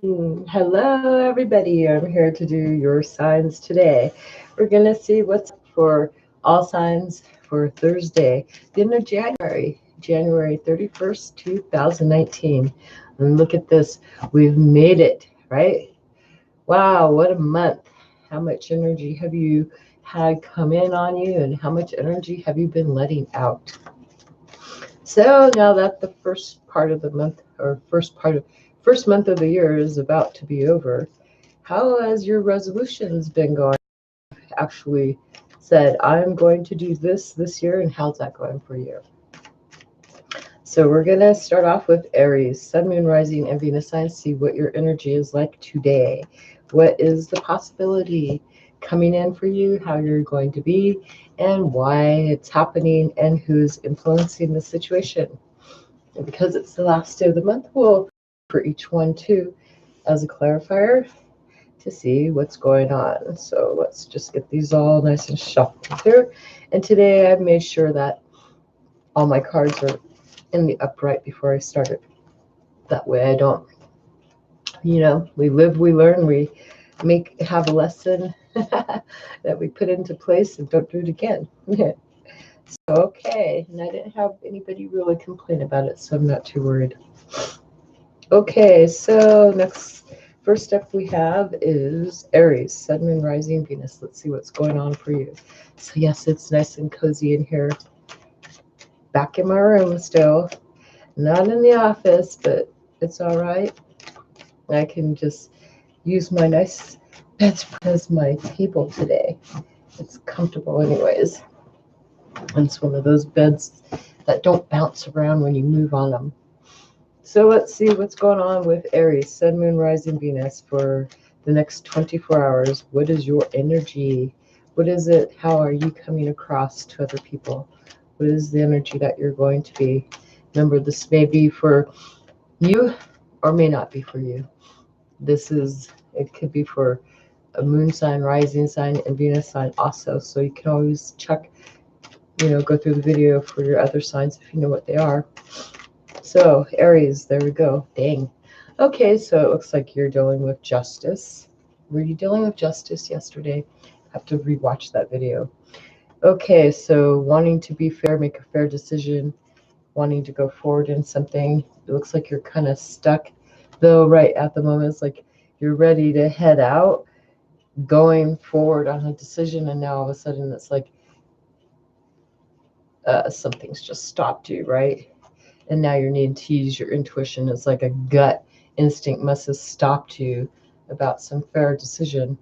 Hello, everybody. I'm here to do your signs today. We're going to see what's up for all signs for Thursday, the end of January, January 31st, 2019. And look at this. We've made it, right? Wow, what a month. How much energy have you had come in on you, and how much energy have you been letting out? So now that the first part of the month, or first month of the year is about to be over, how has your resolutions been going? Actually said, I'm going to do this year, and how's that going for you? So we're going to start off with Aries, Sun, Moon, Rising, and Venus signs. See what your energy is like today. What is the possibility coming in for you, how you're going to be, and why it's happening, and who's influencing the situation. And because it's the last day of the month, we'll for each one too as a clarifier to see what's going on. So let's just get these all nice and shuffled here. And today I've made sure that all my cards are in the upright before I started. That way I don't, we live, we learn, we have a lesson that we put into place and don't do it again. So, okay, and I didn't have anybody really complain about it, so I'm not too worried. Okay, so first up we have is Aries, Sun, Moon, Rising, Venus. Let's see what's going on for you. So yes, it's nice and cozy in here. Back in my room still. Not in the office, but it's all right. I can just use my nice bedspread as my table today. It's comfortable anyways. And it's one of those beds that don't bounce around when you move on them. So let's see what's going on with Aries, Sun, Moon, Rising, Venus for the next 24 hours. What is your energy? What is it? How are you coming across to other people? What is the energy that you're going to be? Remember, this may be for you or may not be for you. It could be for a moon sign, rising sign, and Venus sign also. So you can always check, go through the video for your other signs if you know what they are. So, Aries, there we go. Dang. Okay, so it looks like you're dealing with justice. Were you dealing with justice yesterday? I have to rewatch that video. Okay, so wanting to be fair, make a fair decision, wanting to go forward in something. It looks like you're kind of stuck, though, right at the moment. It's like you're ready to head out, going forward on a decision, and now all of a sudden it's like something's just stopped you, right? And now you're needing to use your intuition. It's like a gut instinct must have stopped you about some fair decision.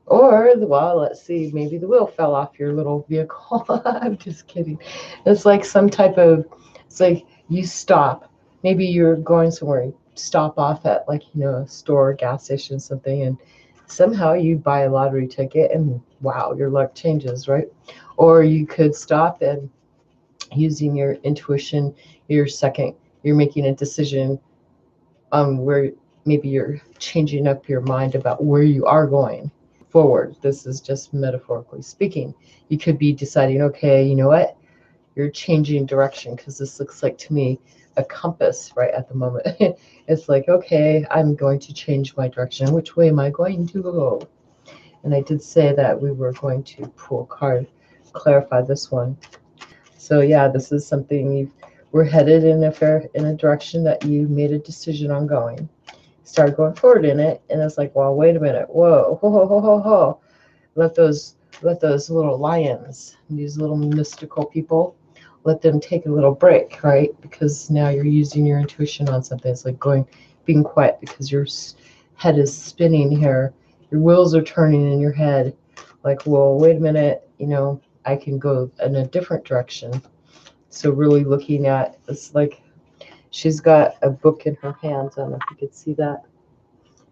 Or, well, let's see, maybe the wheel fell off your little vehicle. I'm just kidding. It's like it's like you stop. Maybe you're going somewhere, you stop off at like, a store, gas station, something, and somehow you buy a lottery ticket and wow, your luck changes, right? Or you could stop and using your intuition, you're making a decision where maybe you're changing up your mind about where you are going forward. This is just metaphorically speaking. You could be deciding, okay, you know what? You're changing direction because this looks like to me a compass right at the moment. It's like, okay, I'm going to change my direction. Which way am I going to go? And I did say that we were going to pull a card, clarify this one. So yeah, this is something we're headed in a direction that you made a decision on going. Start going forward in it, and it's like, well, wait a minute, whoa, ho ho ho ho ho. Let those little lions, these little mystical people, let them take a little break, right? Because now you're using your intuition on something. It's like being quiet because your head is spinning here. Your wheels are turning in your head. Like, well, wait a minute, I can go in a different direction. So really looking at it's like she's got a book in her hands. I don't know if you could see that.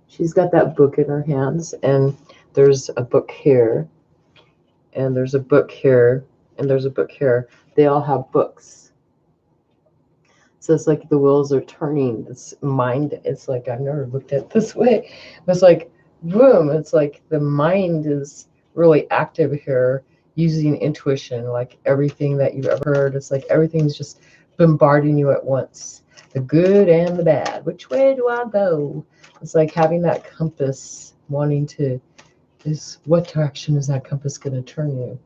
She's got that book in her hands, and there's a book here, and there's a book here, and there's a book here. They all have books. So it's like the wheels are turning. This mind, it's like I've never looked at it this way. It's like boom, it's like the mind is really active here using intuition, like everything that you've ever heard. It's like everything's just bombarding you at once. The good and the bad. Which way do I go? It's like having that compass, wanting to, is what direction is that compass going to turn you?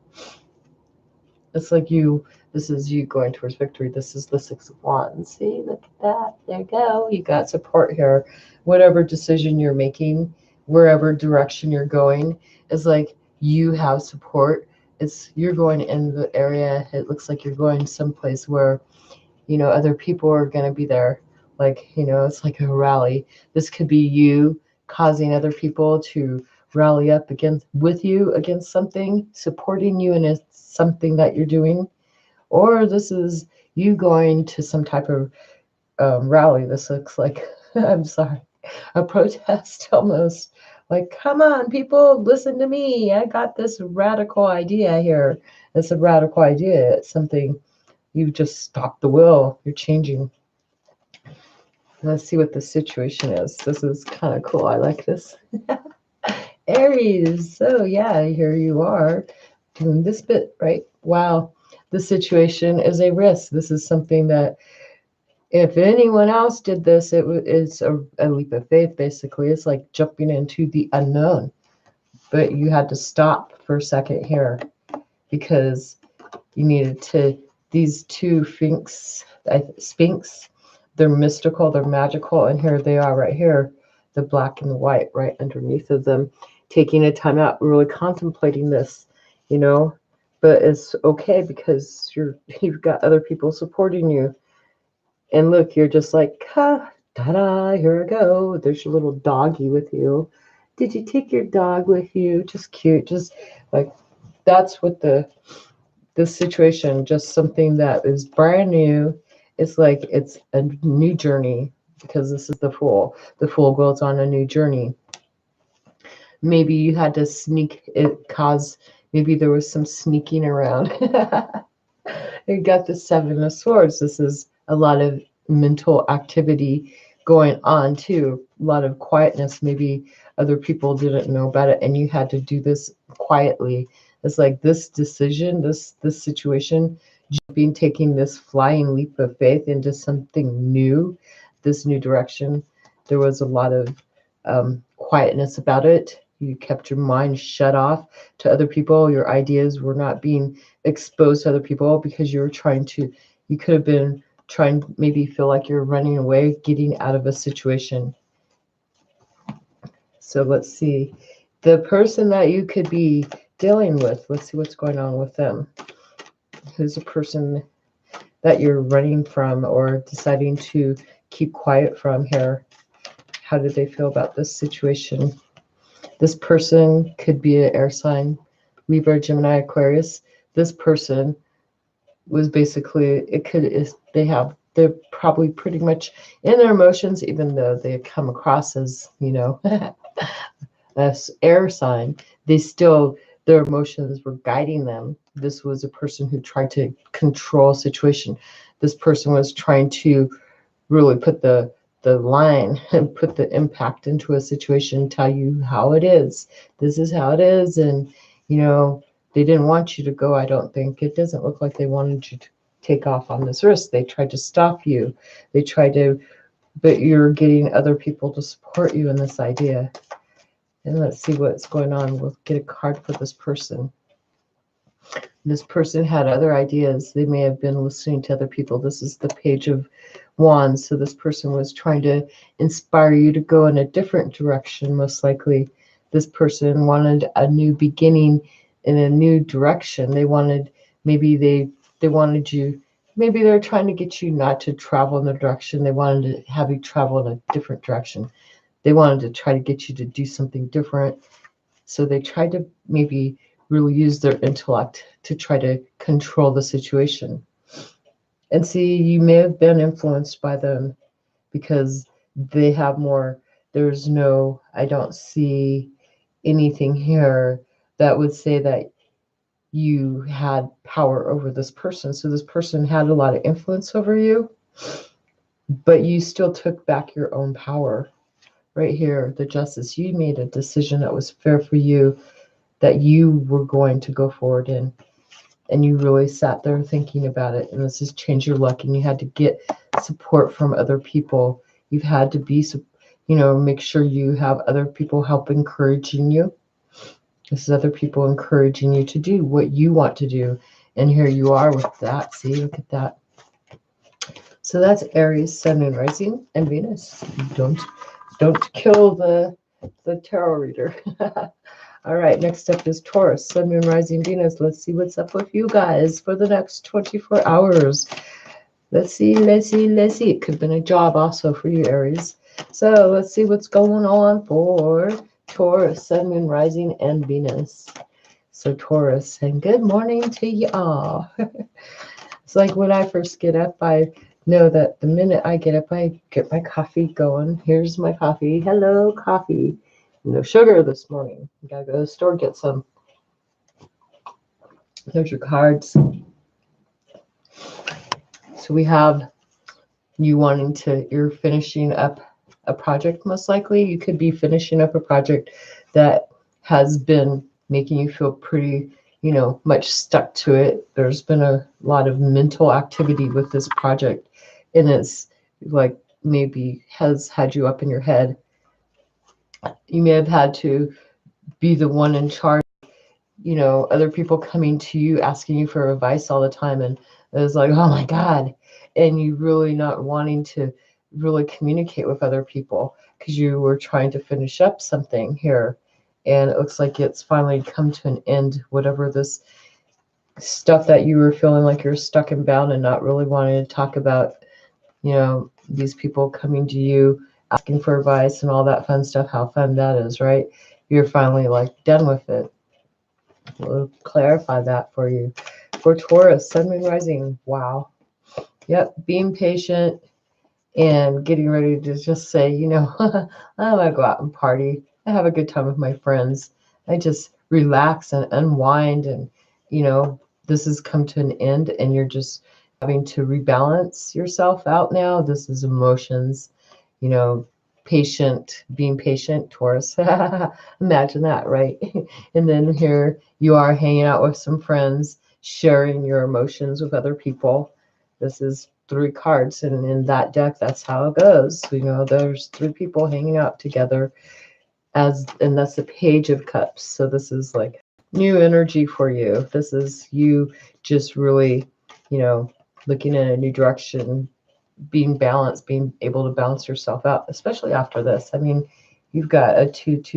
It's like this is you going towards victory. This is the Six of Wands. See, look at that. There you go. You got support here. Whatever decision you're making, wherever direction you're going, is like you have support. You're going in the area. It looks like you're going someplace where, other people are going to be there. Like, it's like a rally. This could be you causing other people to rally up with you against something, supporting you in something that you're doing. Or this is you going to some type of rally. This looks like, I'm sorry, a protest almost. Like, come on, people, listen to me. I got this radical idea here. It's a radical idea. It's something you've just stopped the wheel. You're changing. Let's see what the situation is. This is kind of cool. I like this. Aries. So yeah, here you are doing this bit, right? Wow. The situation is a risk. This is something that if anyone else did this, it's a leap of faith, basically. It's like jumping into the unknown. But you had to stop for a second here because you needed to, these two Sphinx, they're mystical, they're magical, and here they are right here, the black and the white right underneath of them, taking a time out, really contemplating this, but it's okay because you've got other people supporting you. And look, you're just like, ta-da, here I go. There's your little doggy with you. Did you take your dog with you? Just cute. Just like, that's what this situation, just something that is brand new. It's like it's a new journey because this is the Fool. The Fool goes on a new journey. Maybe you had to maybe there was some sneaking around. You got the Seven of Swords. This is a lot of mental activity going on too. A lot of quietness. Maybe other people didn't know about it and you had to do this quietly. It's like this decision, this situation, taking this flying leap of faith into something new, this new direction. There was a lot of quietness about it. You kept your mind shut off to other people. Your ideas were not being exposed to other people because you could have been trying, maybe feel like you're running away, getting out of a situation. So let's see. The person that you could be dealing with, let's see what's going on with them. Who's a person that you're running from or deciding to keep quiet from here? How do they feel about this situation? This person could be an air sign, Libra, Gemini, Aquarius. This person was basically, they're probably pretty much in their emotions, even though they come across as, as air sign, their emotions were guiding them. This was a person who tried to control a situation. This person was trying to really put the line and put the impact into a situation, tell you how it is. This is how it is. And, they didn't want you to go, I don't think. It doesn't look like they wanted you to take off on this risk. They tried to stop you. But you're getting other people to support you in this idea. And let's see what's going on. We'll get a card for this person. This person had other ideas. They may have been listening to other people. This is the Page of Wands. So this person was trying to inspire you to go in a different direction, most likely. This person wanted a new beginning in a new direction. Maybe they're trying to get you not to travel in the direction. They wanted to have you travel in a different direction. They wanted to try to get you to do something different. So they tried to maybe really use their intellect to try to control the situation. And see, you may have been influenced by them because they have more. I don't see anything here that would say that you had power over this person. So this person had a lot of influence over you, but you still took back your own power. Right here, the Justice, you made a decision that was fair for you, that you were going to go forward in. And you really sat there thinking about it. And this has changed your luck. And you had to get support from other people. You've had to make sure you have other people help encouraging you. This is other people encouraging you to do what you want to do. And here you are with that. See, look at that. So that's Aries, Sun, Moon, Rising, and Venus. Don't kill the tarot reader. All right, next up is Taurus, Sun, Moon, Rising, Venus. Let's see what's up with you guys for the next 24 hours. Let's see. It could have been a job also for you, Aries. So let's see what's going on for Taurus, Sun, Moon, Rising, and Venus. So Taurus, and good morning to y'all. It's like when I first get up, I know that the minute I get up, I get my coffee going. Here's my coffee. Hello, coffee. No sugar this morning. You gotta go to the store, get some. There's your cards. So we have you you're finishing up a project, most likely. You could be finishing up a project that has been making you feel pretty, much stuck to it. There's been a lot of mental activity with this project, and it's like maybe has had you up in your head. You may have had to be the one in charge, other people coming to you asking you for advice all the time, and it was like, oh my God, and you really not wanting to really communicate with other people because you were trying to finish up something here, and it looks like it's finally come to an end, whatever this stuff that you were feeling like you're stuck and bound and not really wanting to talk about, these people coming to you asking for advice and all that fun stuff, how fun that is, right? You're finally like done with it. We'll clarify that for you. For Taurus, Sun, Moon, Rising. Wow. Yep. Being patient and getting ready to just say, I want to go out and party. I have a good time with my friends. I just relax and unwind. And, this has come to an end and you're just having to rebalance yourself out now. This is emotions, being patient, Taurus. Imagine that, right? And then here you are hanging out with some friends, sharing your emotions with other people. This is 3 cards, and in that deck, that's how it goes. There's 3 people hanging out together, and that's the Page of Cups. So this is like new energy for you. This is you just really, looking in a new direction, being balanced, being able to balance yourself out, especially after this. I mean, you've got a 2-2,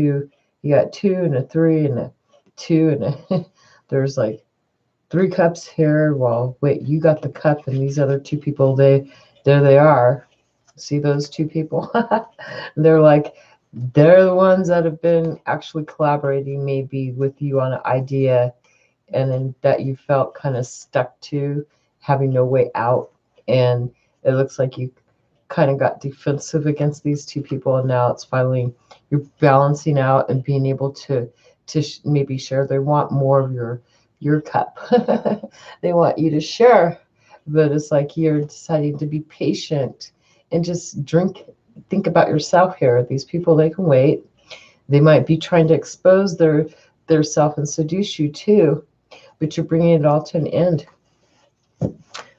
you got 2 and a 3 and a 2 and a there's like 3 cups here. Well, wait, you got the cup, and these other 2 people, there they are. See those 2 people? They're the ones that have been actually collaborating maybe with you on an idea, and then that you felt kind of stuck to, having no way out. And it looks like you kind of got defensive against these 2 people, and now it's finally you're balancing out and being able to maybe share. They want more of your cup. They want you to share, but it's like you're deciding to be patient and just think about yourself here. These people, they can wait. They might be trying to expose their self and seduce you too, but you're bringing it all to an end.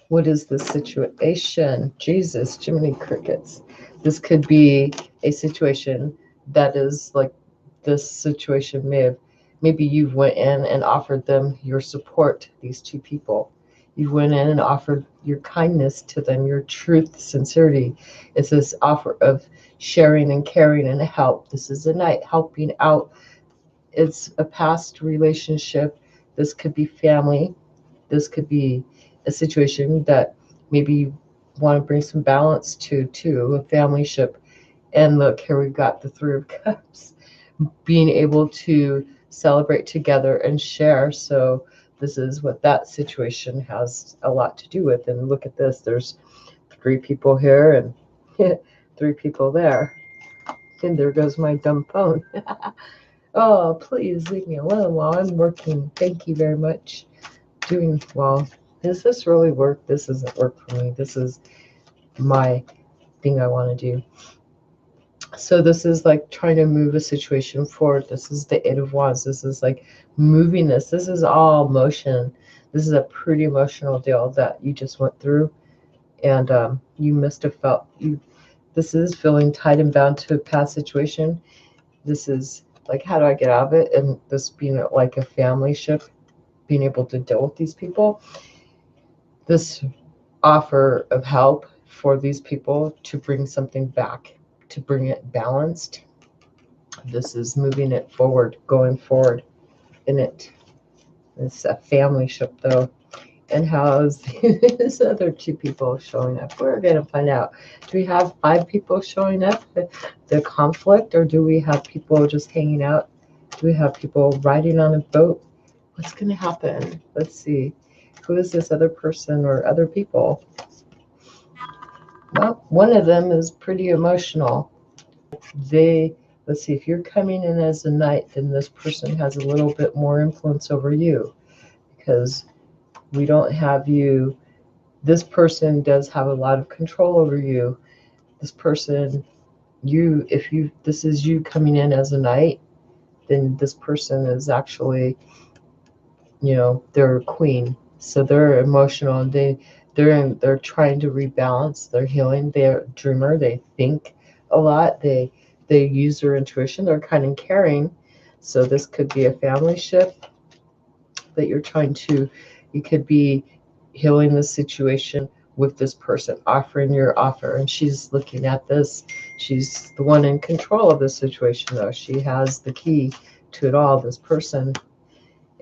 What is the situation? Jesus, Jiminy Crickets. This could be a situation that is like this situation maybe you went in and offered them your support, these 2 people. You went in and offered your kindness to them, your truth, sincerity. It's this offer of sharing and caring and help. This is a night helping out. It's a past relationship. This could be family. This could be a situation that maybe you want to bring some balance to a family ship. And look, here we've got the 3 of Cups, being able to celebrate together and share. So this is what that situation has a lot to do with. And look at this, there's 3 people here and 3 people there. And there goes my dumb phone. Oh, please leave me alone while I'm working. Thank you very much. Doing well. Does this really work? This doesn't work for me. This is my thing I want to do. So this is like trying to move a situation forward. This is the 8 of Wands. This is like moving this. This is all motion. This is a pretty emotional deal that you just went through, and you must have felt This is feeling tied and bound to a past situation. This is like, how do I get out of it? And this being like a family ship, being able to deal with these people. This offer of help for these people to bring something back, to bring it balanced. This is moving it forward, going forward in it. It's a family ship, though. And how's these other two people showing up? We're going to find out. Do we have 5 people showing up, the conflict, or do we have people just hanging out? Do we have people riding on a boat? What's going to happen? Let's see. Who is this other person or other people? Well, one of them is pretty emotional. Let's see, if you're coming in as a knight, then this person has a little bit more influence over you, because we don't have you. This person does have a lot of control over you. This person, this is you coming in as a knight, then this person is actually, they're a queen. So they're emotional, and they're trying to rebalance. They're healing. They're a dreamer. They think a lot. They use their intuition. They're kind of caring. So this could be a family ship that you could be healing the situation with this person, offering your offer. And she's looking at this. She's the one in control of the situation, though. She has the key to it all, this person.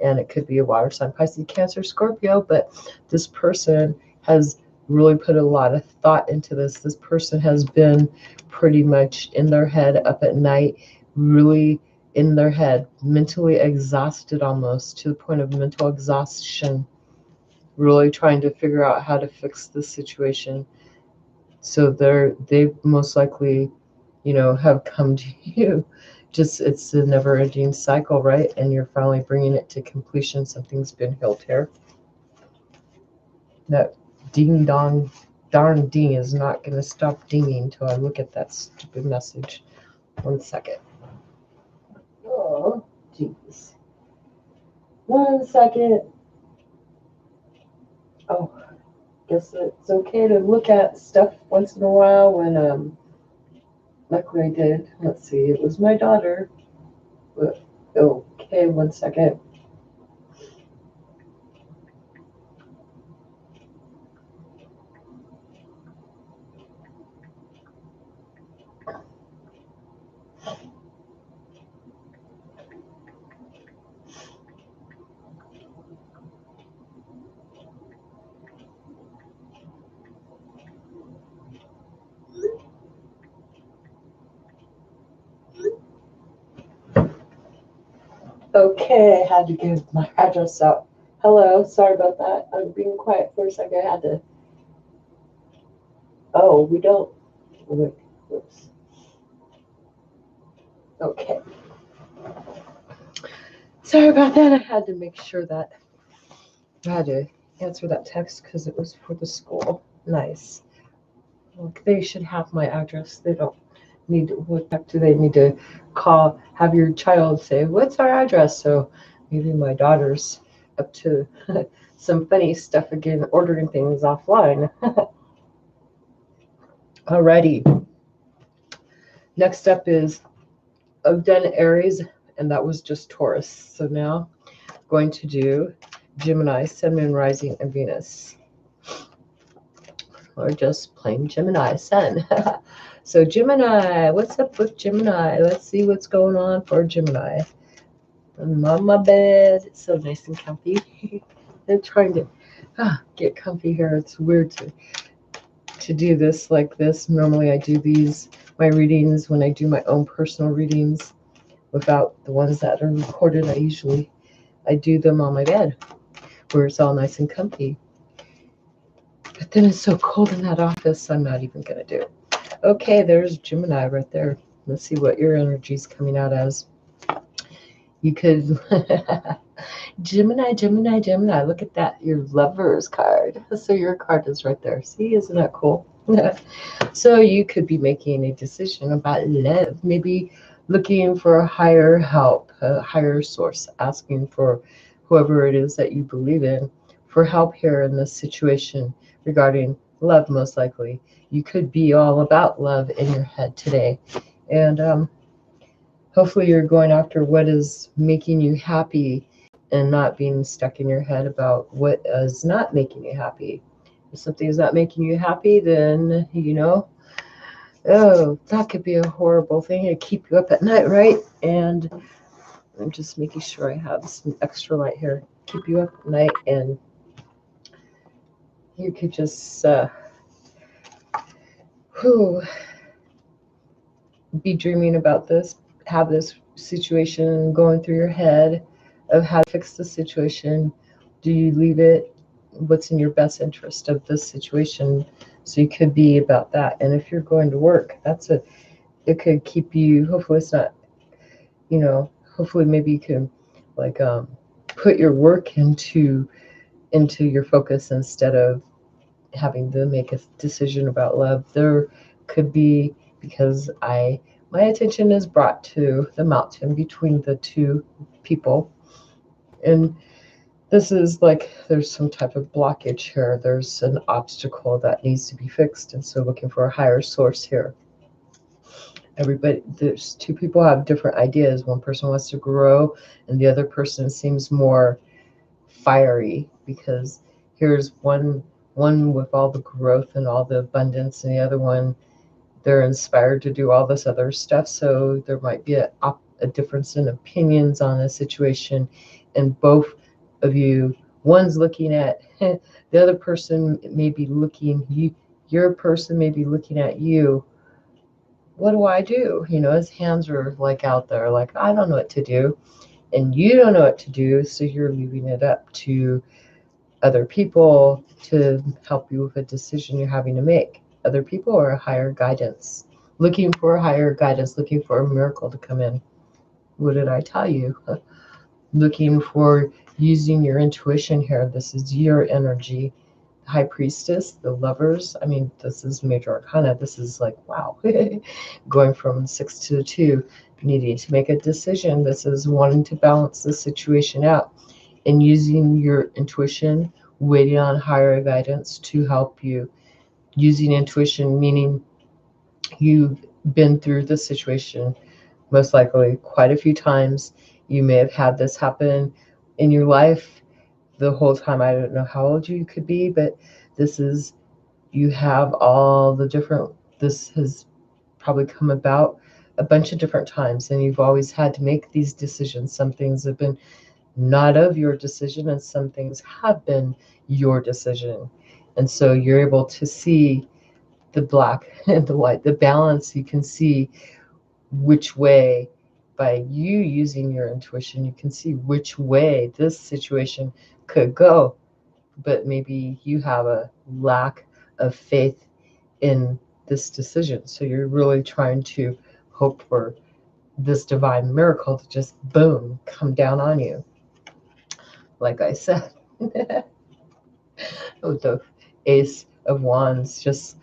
And it could be a water sign, Pisces, Cancer, Scorpio, but this person has really put a lot of thought into this. This person has been pretty much in their head up at night, really in their head, mentally exhausted, almost to the point of mental exhaustion, really trying to figure out how to fix this situation. So they most likely, have come to you. Just, it's a never-ending cycle, right? And you're finally bringing it to completion. Something's been healed here. That ding dong darn ding is not going to stop dinging until I look at that stupid message. 1 second. Oh, jeez. 1 second. Oh, guess it's okay to look at stuff once in a while when like I did. Let's see, it was my daughter. Okay, 1 second. Okay, I had to give my address out. Hello, sorry about that. I'm being quiet for a second. I had to. Oh, we don't. Wait, whoops. Okay. Sorry about that. I had to make sure that I had to answer that text because it was for the school. Nice. Well, they should have my address. They don't need to. What do they need to call? Have your child say, "What's our address?" So maybe my daughter's up to some funny stuff again, ordering things offline. Alrighty. Next up is, I've done Aries, and that was just Taurus. So now I'm going to do Gemini, Sun, Moon, Rising, and Venus. Or just plain Gemini, Sun. So Gemini, what's up with Gemini? Let's see what's going on for Gemini. I'm on my bed. It's so nice and comfy. I'm trying to get comfy here. It's weird to do this like this. Normally I do my readings when I do my own personal readings without the ones that are recorded. I do them on my bed where it's all nice and comfy. But then it's so cold in that office, I'm not even going to do it. Okay, there's Gemini right there. Let's see what your energy is coming out as. You could, Gemini, Gemini, Gemini. Look at that, your Lovers card. So your card is right there. See, isn't that cool? So you could be making a decision about love, maybe looking for a higher help, a higher source, asking for whoever it is that you believe in for help here in this situation regarding love, most likely. You could be all about love in your head today. And hopefully you're going after what is making you happy and not being stuck in your head about what is not making you happy. If something is not making you happy, then, oh, that could be a horrible thing to keep you up at night, right? And I'm just making sure I have some extra light here. Keep you up at night, and you could just be dreaming about this, have this situation going through your head of how to fix the situation. Do you leave it? What's in your best interest of this situation? So you could be about that. And if you're going to work, it could keep you, hopefully it's not, hopefully maybe you can like put your work into your focus instead of having to make a decision about love. There could be, because my attention is brought to the mountain between the two people, and this is like there's some type of blockage here. There's an obstacle that needs to be fixed, and so looking for a higher source here. There's two people have different ideas. One person wants to grow, and the other person seems more fiery, because here's one with all the growth and all the abundance, and the other one, they're inspired to do all this other stuff. So there might be a difference in opinions on a situation, and both of you, one's looking at the other person, may be looking your person may be looking at you. What do I do? His hands are like out there, like, I don't know what to do, and you don't know what to do, so you're leaving it up to other people to help you with a decision you're having to make. Other people are a higher guidance, looking for a higher guidance, looking for a miracle to come in. What did I tell you? Looking for using your intuition here. This is your energy. High Priestess, the Lovers. I mean, this is Major Arcana. This is like, wow, going from 6 to 2, needing to make a decision. This is wanting to balance the situation out and using your intuition, waiting on higher guidance to help you. Using intuition, meaning you've been through this situation most likely quite a few times. You may have had this happen in your life the whole time. I don't know how old you could be, but you have all the different, this has probably come about a bunch of different times, and you've always had to make these decisions. Some things have been not of your decision, and some things have been your decision. And so you're able to see the black and the white, the balance. You can see which way, by you using your intuition, you can see which way this situation could go. But maybe you have a lack of faith in this decision. So you're really trying to hope for this divine miracle to just boom, come down on you. Like I said, with the Ace of Wands, just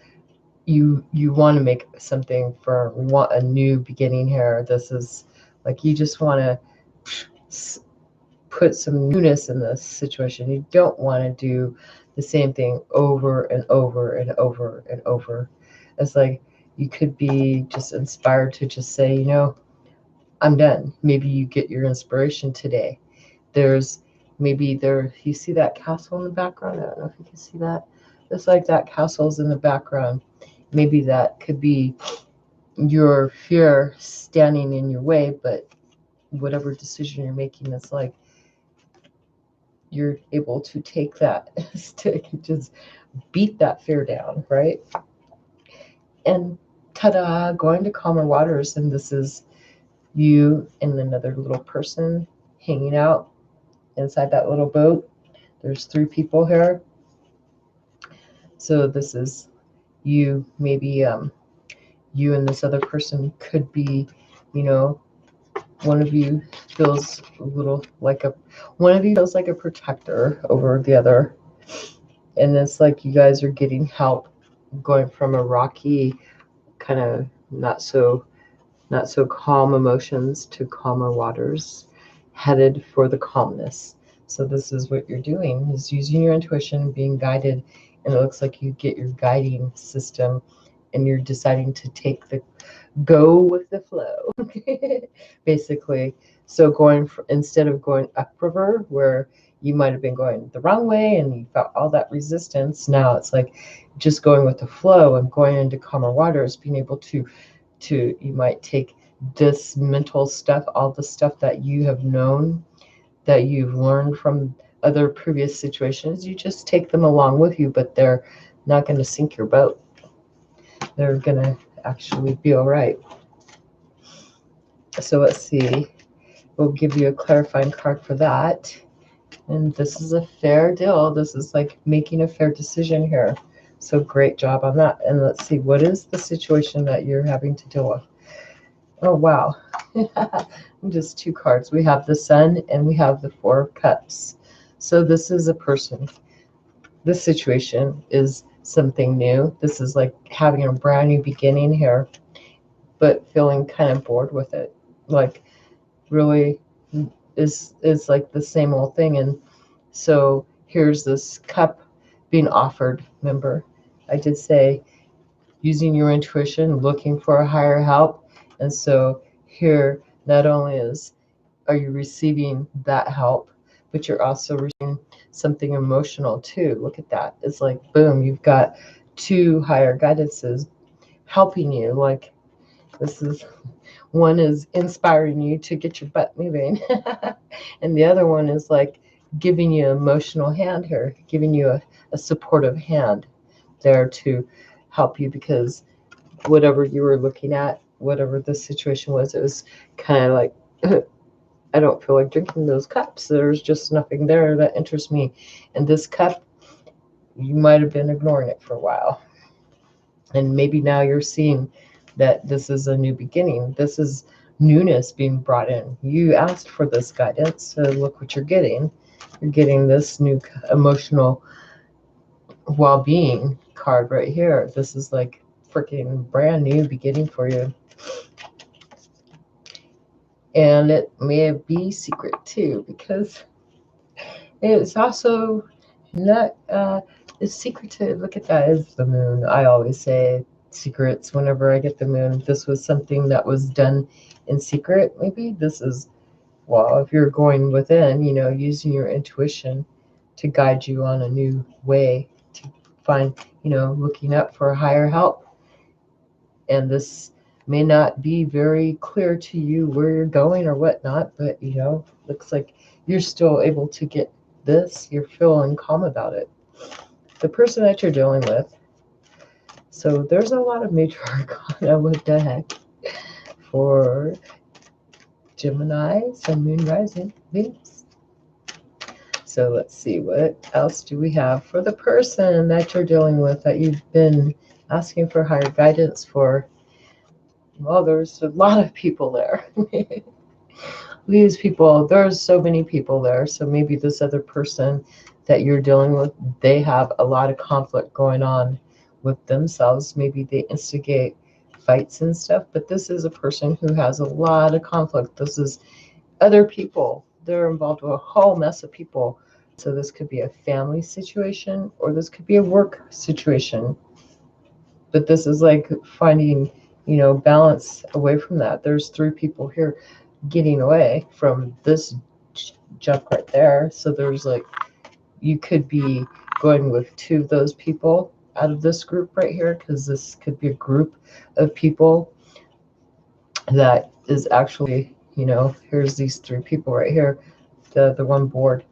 you want to make something firm. You want a new beginning here. This is like you just want to put some newness in this situation. You don't want to do the same thing over and over and over and over. It's like you could be just inspired to just say, I'm done. Maybe you get your inspiration today. You see that castle in the background? I don't know if you can see that. It's like that castle's in the background. Maybe that could be your fear standing in your way, but whatever decision you're making, it's like you're able to take that stick and just beat that fear down, right? And ta-da, going to calmer waters. And this is you and another little person hanging out inside that little boat. There's 3 people here. So this is you, maybe you and this other person could be, one of you feels like a protector over the other. And it's like you guys are getting help going from a rocky, kind of not so calm emotions to calmer waters, headed for the calmness. So this is what you're doing, is using your intuition, being guided and it looks like you get your guiding system and you're deciding to go with the flow. Basically. So instead of going upriver where you might have been going the wrong way and you felt all that resistance, now it's like just going with the flow and going into calmer waters, being able to you might take this mental stuff, all the stuff that you have known, that you've learned from other previous situations, you just take them along with you, but they're not going to sink your boat. They're going to actually be all right. So let's see. We'll give you a clarifying card for that. And this is a fair deal. This is like making a fair decision here. So great job on that. And let's see, what is the situation that you're having to deal with? Oh, wow. Just two cards. We have the Sun and we have the Four of Cups. So this is a person. This situation is something new. This is like having a brand new beginning here, but feeling kind of bored with it. Like really is like the same old thing. And so here's this cup being offered. Remember, I did say using your intuition, looking for a higher help. And so here, not only are you receiving that help, but you're also receiving something emotional too. Look at that. It's like, boom, you've got two higher guidances helping you. Like one is inspiring you to get your butt moving. And the other one is like giving you an emotional hand here, giving you a supportive hand there to help you, because whatever you were looking at, whatever the situation was, it was kind of like, I don't feel like drinking those cups. There's just nothing there that interests me. And this cup, you might have been ignoring it for a while. And maybe now you're seeing that this is a new beginning. This is newness being brought in. You asked for this guidance, so look what you're getting. You're getting this new emotional well-being card right here. This is like freaking brand new beginning for you. And it may be secret too, because it's also not it's secretive. Look at that. Is the moon. I always say secrets whenever I get the moon. This was something that was done in secret. Maybe this is, well, if you're going within, using your intuition to guide you on a new way to find, looking up for higher help. And this may not be very clear to you where you're going or whatnot, but looks like you're still able to get this. You're feeling calm about it. The person that you're dealing with. So there's a lot of major arcana. What the heck? For Gemini, Sun, Moon, Rising, Venus. So let's see, what else do we have for the person that you're dealing with that you've been asking for higher guidance for? Well, there's a lot of people there. These people, there's so many people there. So maybe this other person that you're dealing with, they have a lot of conflict going on with themselves. Maybe they instigate fights and stuff, but this is a person who has a lot of conflict. This is other people. They're involved with a whole mess of people. So this could be a family situation or this could be a work situation. But this is like finding, balance away from that. There's 3 people here getting away from this junk right there. So there's like, you could be going with 2 of those people out of this group right here, because this could be a group of people that is actually, here's these 3 people right here, the one board.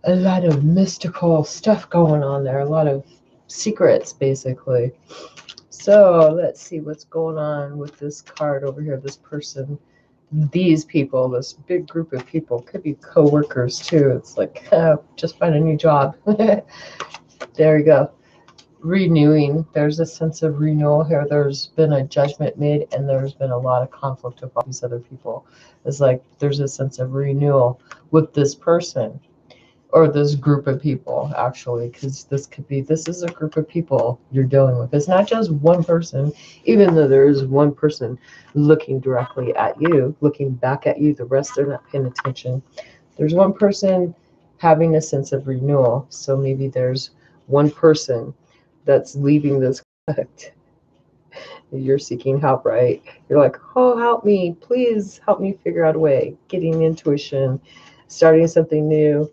A lot of mystical stuff going on there, a lot of secrets basically. So let's see what's going on with this card over here, this person. These people, this big group of people, could be co-workers too. It's like, just find a new job. There you go. Renewing. There's a sense of renewal here. There's been a judgment made and there's been a lot of conflict with all these other people. It's like there's a sense of renewal with this person or this group of people, actually, because this is a group of people you're dealing with. It's not just one person, even though there is one person looking directly at you, looking back at you. The rest are not paying attention. There's one person having a sense of renewal. So maybe there's one person that's leaving this conflict. You're seeking help, right? You're like, oh, help me, please help me figure out a way, getting intuition, starting something new,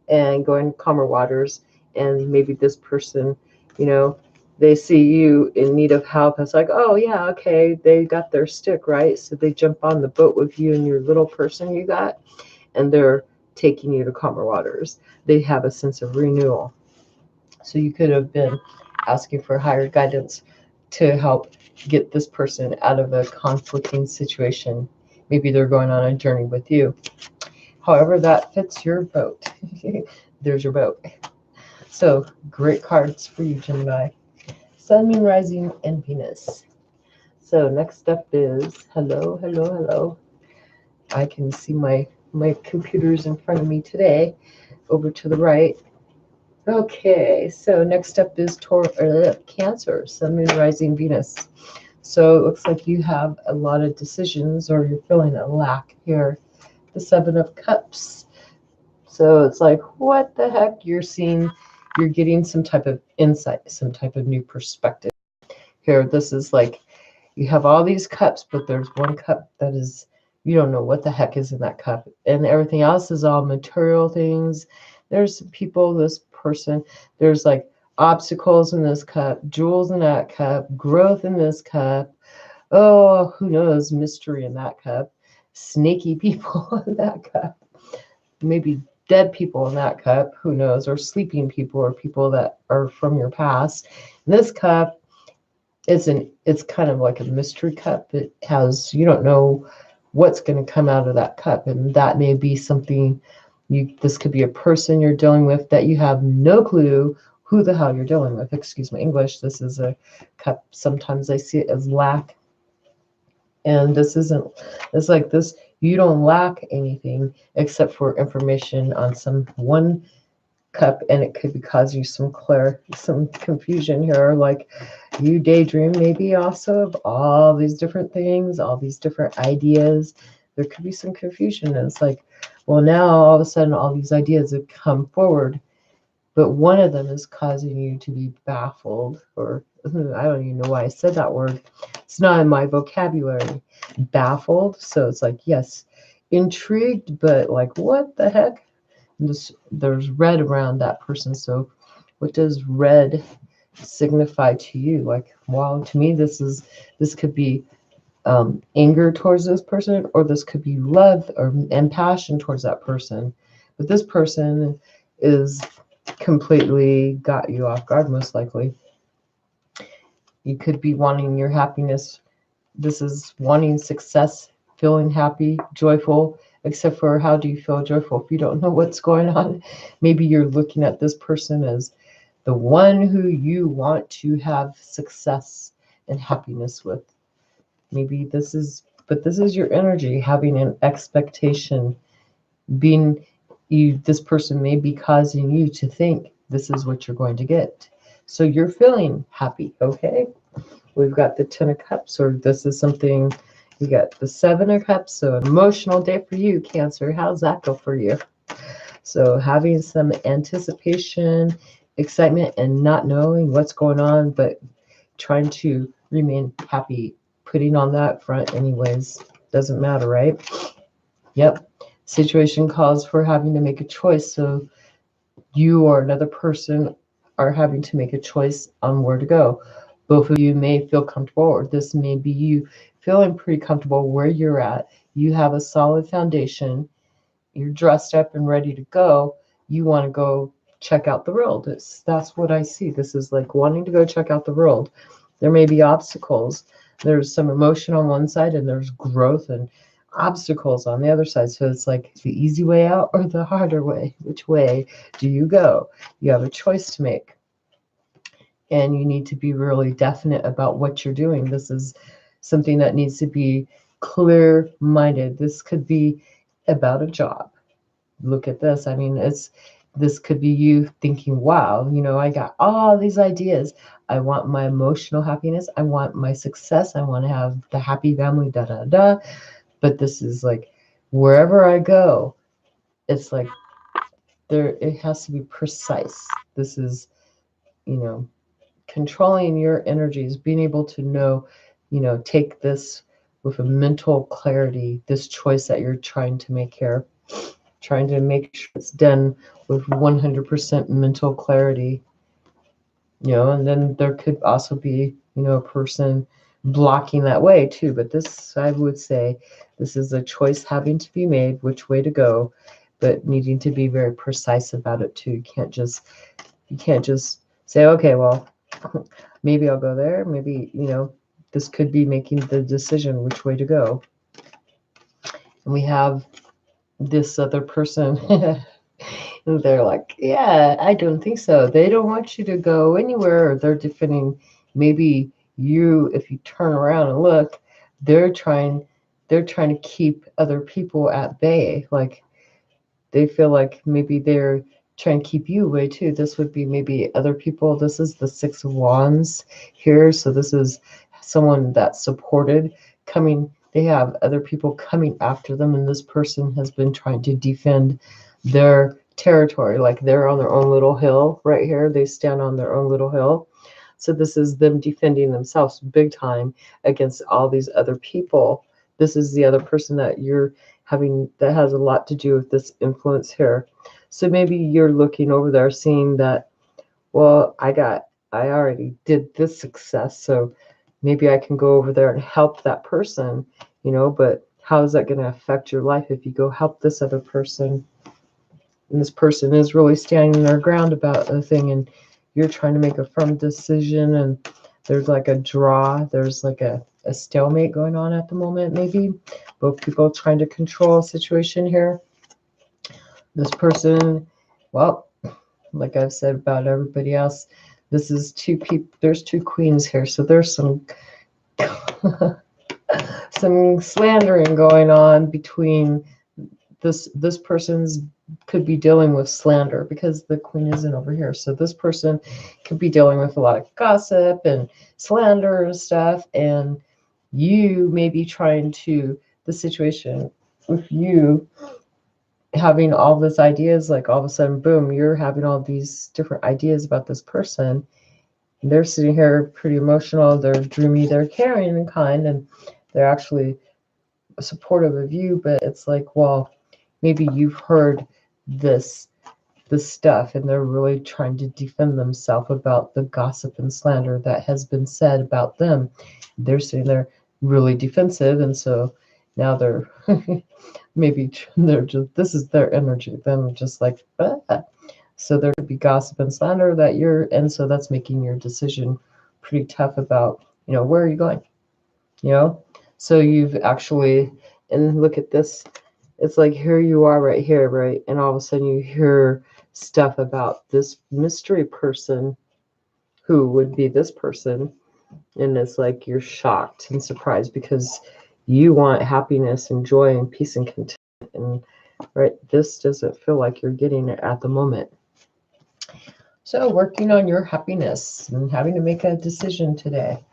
and going calmer waters. And maybe this person, you know, they see you in need of help. It's like, oh yeah, okay, they got their stick, right? So they jump on the boat with you and your little person you got, and they're taking you to calmer waters. They have a sense of renewal. So you could have been asking for higher guidance to help get this person out of a conflicting situation. Maybe they're going on a journey with you. However, that fits your boat. There's your boat. So, great cards for you, Gemini. Sun, Moon, Rising, and Venus. So, next up is hello, hello, hello. I can see my computers in front of me today. Over to the right. Okay, so next up is Cancer, Sun, Moon, Rising, Venus. So it looks like you have a lot of decisions, or you're feeling a lack here. The Seven of Cups. So it's like, what the heck? You're getting some type of insight, some type of new perspective. Here, this is like, you have all these cups, but there's one cup that is, you don't know what the heck is in that cup. And everything else is all material things. There's people, this person, there's like obstacles in this cup, jewels in that cup, growth in this cup. Oh, who knows, mystery in that cup, sneaky people in that cup, maybe dead people in that cup, who knows, or sleeping people, or people that are from your past. This cup, it's kind of like a mystery cup. It has, you don't know what's going to come out of that cup, and that may be something this could be a person you're dealing with that you have no clue who the hell you're dealing with. Excuse my English. This is a cup. Sometimes I see it as lack, and this isn't. It's like this. You don't lack anything except for information on some one cup, and it could be causing you some confusion here. Like you daydream maybe also of all these different things, all these different ideas. There could be some confusion, and it's like, well, now all of a sudden all these ideas have come forward, but one of them is causing you to be baffled, or I don't even know why I said that word. It's not in my vocabulary. Baffled. So it's like, yes, intrigued, but like, what the heck? There's red around that person. So what does red signify to you? Like, well, to me, this could be anger towards this person, or this could be love and passion towards that person. But this person is completely got you off guard, most likely. You could be wanting your happiness. This is wanting success, feeling happy, joyful, except for how do you feel joyful if you don't know what's going on? Maybe you're looking at this person as the one who you want to have success and happiness with. Maybe this is your energy, having an expectation, this person may be causing you to think this is what you're going to get. So you're feeling happy, okay? We've got the 10 of Cups, or this is something, you got the 7 of Cups, so an emotional day for you, Cancer. How's that go for you? So having some anticipation, excitement, and not knowing what's going on, but trying to remain happy, putting on that front anyways. Doesn't matter, right? Yep. Situation calls for having to make a choice. So you or another person are having to make a choice on where to go. Both of you may feel comfortable, or this may be you feeling pretty comfortable where you're at. You have a solid foundation. You're dressed up and ready to go. You want to go check out the world. That's what I see. This is like wanting to go check out the world. There may be obstacles. There's some emotion on one side, and there's growth and obstacles on the other side. So it's like the easy way out or the harder way. Which way do you go? You have a choice to make. And you need to be really definite about what you're doing. This is something that needs to be clear-minded. This could be about a job. Look at this. I mean, this could be you thinking, wow, I got all these ideas. I want my emotional happiness. I want my success. I want to have the happy family, da, da, da. But this is like, wherever I go, it's like it has to be precise. This is controlling your energies, being able to know, take this with a mental clarity, this choice that you're trying to make here, trying to make sure it's done with 100% mental clarity, and then there could also be, a person blocking that way too. But this, I would say, this is a choice having to be made, which way to go, but needing to be very precise about it too. You can't just say, okay, well, maybe I'll go there. Maybe, this could be making the decision which way to go. And we have this other person. And they're like, yeah, I don't think so. They don't want you to go anywhere. Or they're defending maybe you, if you turn around and look, they're trying to keep other people at bay. Like they feel like maybe they're trying to keep you away too. This would be maybe other people. This is the Six of Wands here. So this is someone that's supported coming. They have other people coming after them, and this person has been trying to defend their territory. Like they're on their own little hill right here. They stand on their own little hill. So this is them defending themselves big time against all these other people. This is the other person that you're having that has a lot to do with this influence here. So maybe you're looking over there seeing that, well, I already did this success, so maybe I can go over there and help that person, but how is that going to affect your life if you go help this other person? And this person is really standing their ground about a thing, and you're trying to make a firm decision, and there's like a draw, there's like a stalemate going on at the moment, maybe. Both people trying to control a situation here. This person, well, like I've said about everybody else, this is two people, there's two queens here, so there's some some slandering going on between this person's could be dealing with slander because the queen isn't over here. So this person could be dealing with a lot of gossip and slander and stuff, and you may be trying to the situation with you having all these ideas, like all of a sudden, boom, you're having all these different ideas about this person. They're sitting here pretty emotional, they're dreamy, they're caring and kind, and they're actually supportive of you, but it's like, well, maybe you've heard this stuff and they're really trying to defend themselves about the gossip and slander that has been said about them. They're sitting there really defensive, and so now they're maybe they're just, this is their energy, them just like, ah. So there could be gossip and slander that and so that's making your decision pretty tough about, where are you going, so you've actually, and look at this, it's like here you are right here, right? And all of a sudden you hear stuff about this mystery person who would be this person. And it's like you're shocked and surprised because you want happiness and joy and peace and content. And right, this doesn't feel like you're getting it at the moment. So working on your happiness and having to make a decision today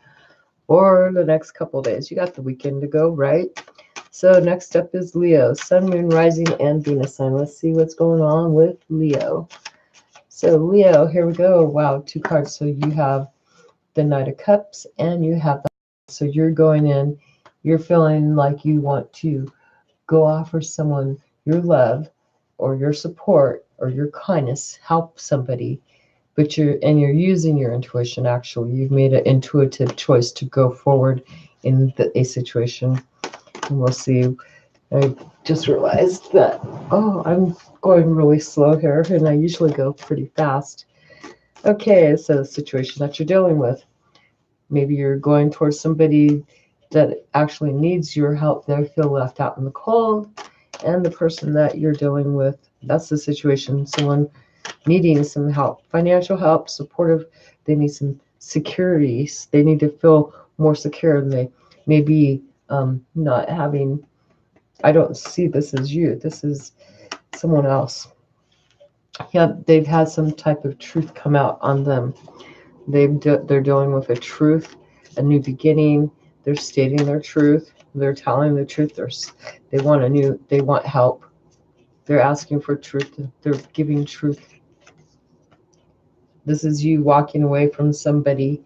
or the next couple of days. You got the weekend to go, right? So next up is Leo, Sun, Moon, Rising, and Venus sign. Let's see what's going on with Leo. So Leo, here we go. Wow, two cards. So you have the Knight of Cups and you have the, so you're going in, you're feeling like you want to go offer someone your love or your support or your kindness, help somebody, but you're using your intuition. Actually, you've made an intuitive choice to go forward in a situation. And we'll see. I just realized that, oh, I'm going really slow here, and I usually go pretty fast. Okay, so the situation that you're dealing with. Maybe you're going towards somebody that actually needs your help. They feel left out in the cold. And the person that you're dealing with, that's the situation. Someone needing some help, financial help, supportive. They need some security. They need to feel more secure. And they may be not having, I don't see this as you. This is someone else. Yeah, they've had some type of truth come out on them. They're dealing with a truth, a new beginning. They're stating their truth. They're telling the truth. They want help. They're asking for truth. They're giving truth. This is you walking away from somebody,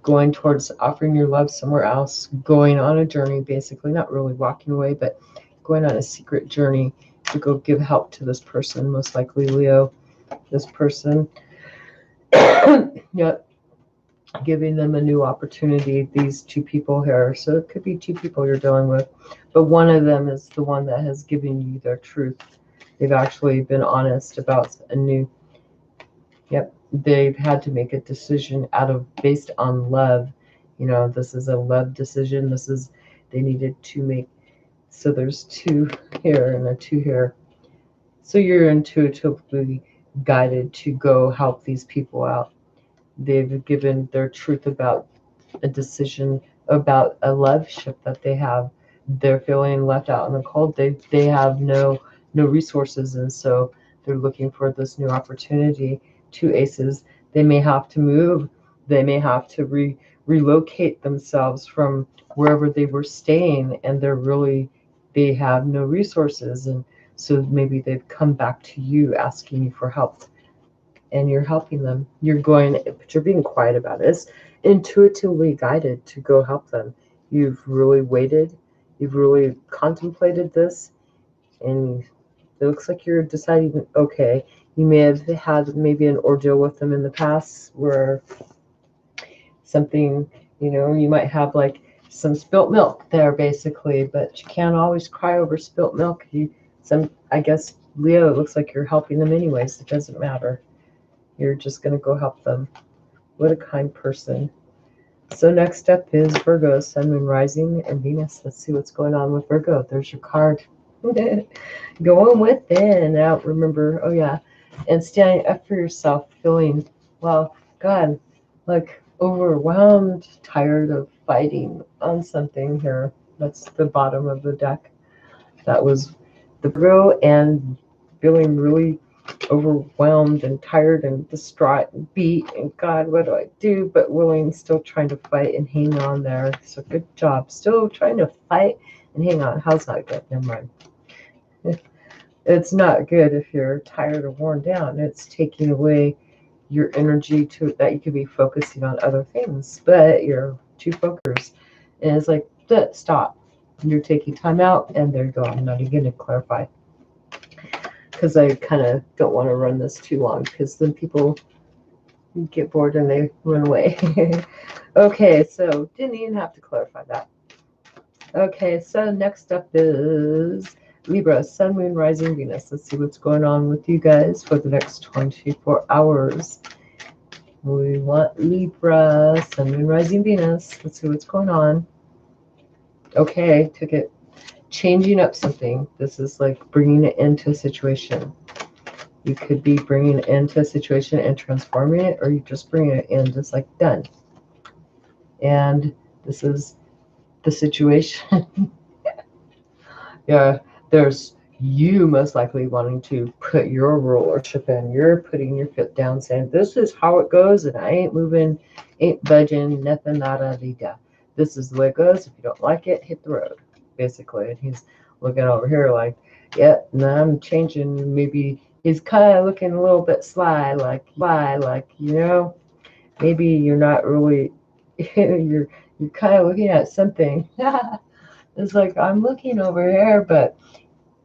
going towards offering your love somewhere else, going on a journey, basically, not really walking away, but going on a secret journey to go give help to this person, most likely Leo, this person. Yep, giving them a new opportunity, these two people here. So it could be two people you're dealing with, but one of them is the one that has given you their truth. They've actually been honest about a new, yep, they've had to make a decision based on love. This is a love decision. They needed to make, so there's two here and a two here. So you're intuitively guided to go help these people out. They've given their truth about a decision, about a love ship that they have. They're feeling left out in the cold. They have no resources, and so they're looking for this new opportunity. Two aces. They may have to move. They may have to relocate themselves from wherever they were staying, and they have no resources, and so maybe they've come back to you asking you for help, and you're helping them. But you're being quiet about it. It's intuitively guided to go help them. You've really waited. You've really contemplated this, and it looks like you're deciding, okay, you may have had maybe an ordeal with them in the past where something, you might have like some spilt milk there basically, but you can't always cry over spilt milk. I guess, Leo, it looks like you're helping them anyways. It doesn't matter. You're just going to go help them. What a kind person. So next up is Virgo, Sun, Moon, Rising, and Venus. Let's see what's going on with Virgo. There's your card. Going within. Now remember, oh yeah, and standing up for yourself, feeling, well, God, like overwhelmed, tired of fighting on something here. That's the bottom of the deck. That was the Virgo, and feeling really overwhelmed and tired and distraught and beat, and God, what do I do? But willing, still trying to fight and hang on there. So good job. Still trying to fight and hang on. How's that good? Never mind. It's not good if you're tired or worn down. It's taking away your energy that you could be focusing on other things, but you're too focused. And it's like, stop. You're taking time out, and there you go. I'm not even going to clarify, because I kind of don't want to run this too long, because then people get bored and they run away. Okay, so didn't even have to clarify that. Okay, so next up is Libra, Sun, Moon, Rising, Venus. Let's see what's going on with you guys for the next 24 hours. We want Libra, Sun, Moon, Rising, Venus. Let's see what's going on. Okay, took it. Changing up something. This is like bringing it into a situation. You could be bringing it into a situation and transforming it, or you just bring it in just like done. And this is the situation. Yeah, there's you most likely wanting to put your rulership in. You're putting your foot down, saying, this is how it goes, and I ain't moving, ain't budging, nothing, nada, da. This is the way it goes. If you don't like it, hit the road, basically. And he's looking over here like, yeah, no, I'm changing. Maybe he's kind of looking a little bit sly, like, maybe you're not really, you're kind of looking at something. It's like, I'm looking over here, but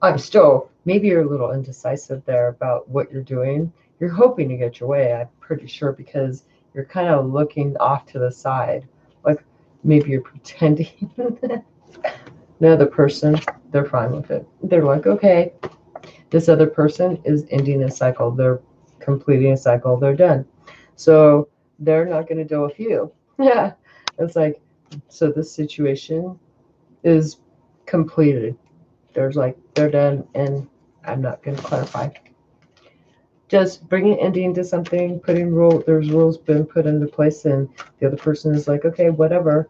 I'm still, maybe you're a little indecisive there about what you're doing. You're hoping to get your way, I'm pretty sure, because you're kind of looking off to the side. Like maybe you're pretending. The other person, they're fine with it. They're like, okay, this other person is ending a cycle. They're completing a cycle. They're done. So they're not going to deal with you. Yeah. It's like, so this situation is completed. They're done, and I'm not going to clarify. Just bringing ending to something, there's rules been put into place, and the other person is like, okay, whatever,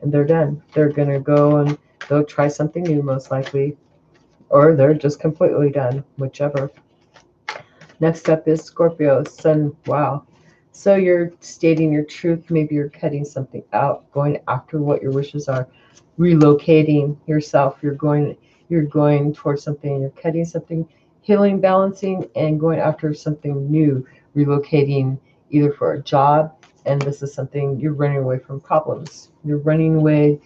and they're done. They're going to go and they'll try something new, most likely, or they're just completely done, whichever. Next up is Scorpio, Sun. Wow. So you're stating your truth. Maybe you're cutting something out, going after what your wishes are, relocating yourself. You're going towards something. You're cutting something, healing, balancing, and going after something new, relocating, either for a job, and this is something you're running away from problems. You're running away,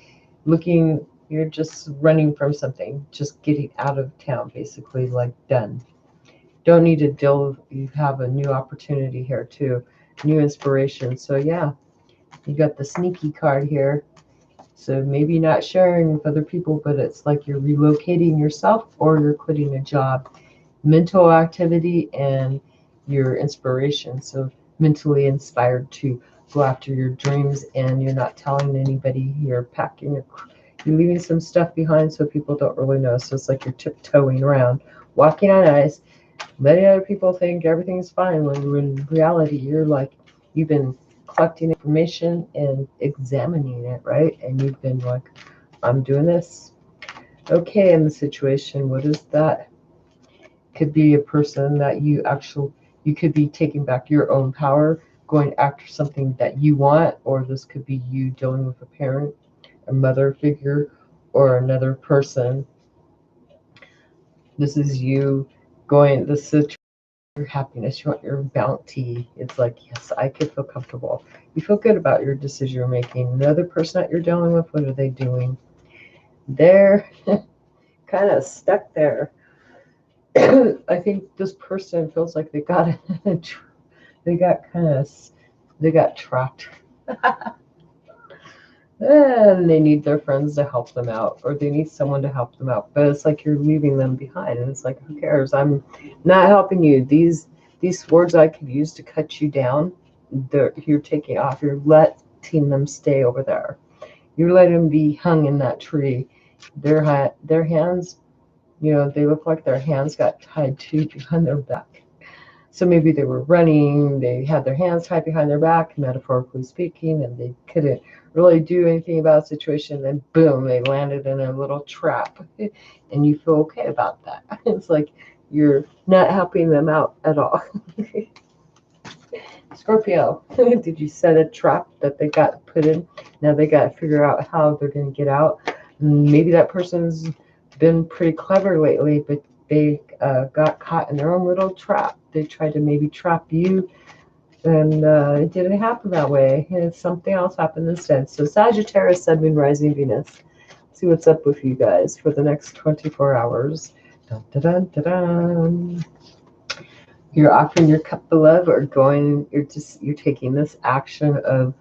you're just running from something, just getting out of town, basically, like done. Don't need to deal, you have a new opportunity here too, new inspiration. So yeah, you got the sneaky card here. So maybe not sharing with other people, but it's like you're relocating yourself or you're quitting a job. Mental activity and your inspiration. So mentally inspired to go after your dreams, and you're not telling anybody. You're leaving some stuff behind so people don't really know. So it's like you're tiptoeing around, walking on ice, letting other people think everything's fine when in reality you've been collecting information and examining it, right? And you've been like, I'm doing this. Okay, in the situation, what is that? Could be a person that you could be taking back your own power, going after something that you want, or this could be you dealing with a parent, a mother figure, or another person. This is you going, this is your happiness, you want your bounty. It's like, yes, I could feel comfortable. You feel good about your decision you're making. The other person that you're dealing with, what are they doing? They're kind of stuck there. I think this person feels like they got they got kind of they got trapped. And they need their friends to help them out, or they need someone to help them out, but it's like you're leaving them behind, and it's like, who cares? I'm not helping you. These words I could use to cut you down, you're taking off. You're letting them stay over there. You're letting them be hung in that tree. Their hands, they look like their hands got tied to behind their back. So maybe they were running, they had their hands tied behind their back, metaphorically speaking, and they couldn't really do anything about the situation. Then, boom, they landed in a little trap. And you feel okay about that. It's like you're not helping them out at all. Scorpio, did you set a trap that they got put in? Now they got to figure out how they're going to get out. Maybe that person's been pretty clever lately, but they got caught in their own little trap. They tried to maybe trap you, and it didn't happen that way. And something else happened instead. So Sagittarius, Sun, Moon, Rising, Venus. See what's up with you guys for the next 24 hours. Dun, dun, dun, dun, dun. You're offering your cup of love, or you're taking this action of